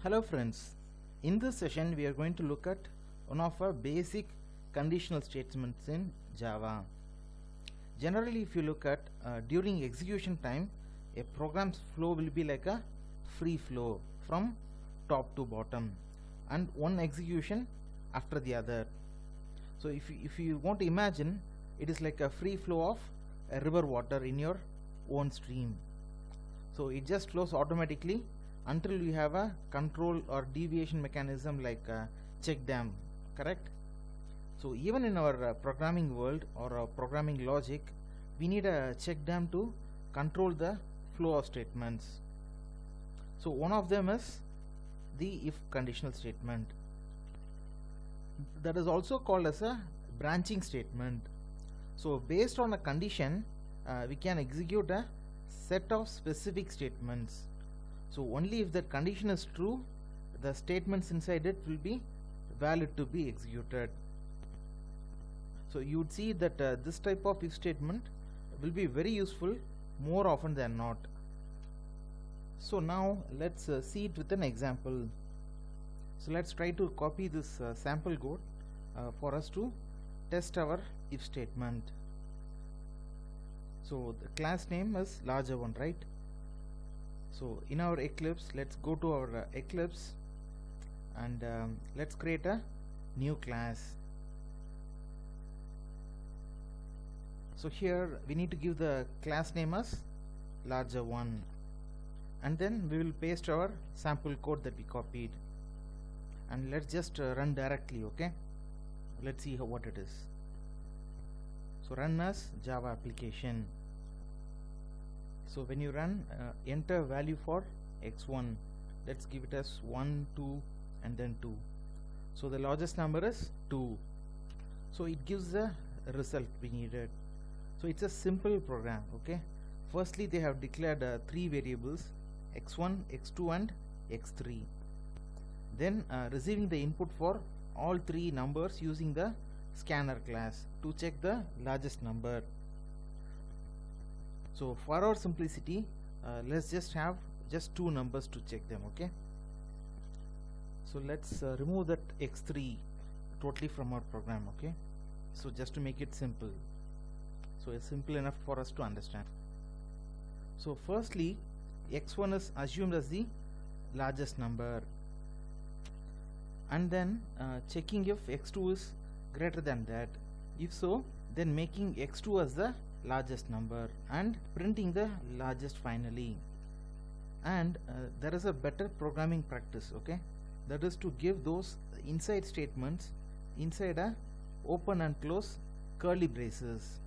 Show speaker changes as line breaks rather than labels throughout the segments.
Hello friends, in this session we are going to look at one of our basic conditional statements in Java. Generally, if you look at during execution time, a program's flow will be like a free flow from top to bottom and one execution after the other. So if you want to imagine, it is like a free flow of a river water in your own stream. So it just flows automatically until you have a control or deviation mechanism like a check dam, correct? So even in our programming world or programming logic, we need a check dam to control the flow of statements. So one of them is the if conditional statement, that is also called as a branching statement. So based on a condition, we can execute a set of specific statements. So only if that condition is true, the statements inside it will be valid to be executed. So you would see that this type of if statement will be very useful more often than not. So now let's see it with an example. So let's try to copy this sample code for us to test our if statement. So the class name is larger one, right? So in our Eclipse, let's go to our Eclipse and let's create a new class. So here we need to give the class name as larger one, and then we will paste our sample code that we copied, and let's just run directly. Okay, let's see what it is. So run as Java application. So when you run, enter value for x1. Let's give it as 1, 2 and then 2. So the largest number is 2. So it gives the result we needed. So it's a simple program. Okay, firstly they have declared 3 variables, x1, x2 and x3. Then receiving the input for all 3 numbers using the scanner class to check the largest number. So for our simplicity, let's just have just 2 numbers to check them. Okay, so let's remove that x3 totally from our program. Okay, so just to make it simple, so it's simple enough for us to understand. So firstly, x1 is assumed as the largest number, and then checking if x2 is greater than that. If so, then making x2 as the largest number and printing the largest finally. And there is a better programming practice, okay, that is to give those inside statements inside a open and close curly braces.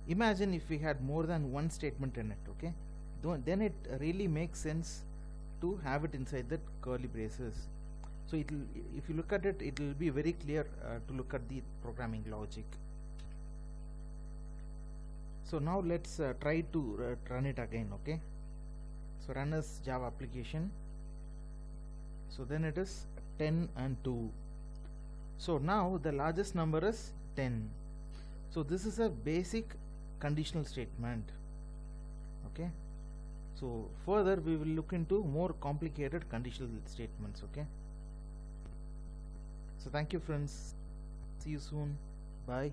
Imagine if we had more than one statement in it. Okay, then it really makes sense to have it inside that curly braces. So it will, if you look at it, it will be very clear to look at the programming logic. So now let's try to run it again. Okay, so run as Java application. So then it is 10 and 2. So now the largest number is 10. So this is a basic conditional statement. Okay, so further we will look into more complicated conditional statements. Okay, so thank you friends, see you soon, bye.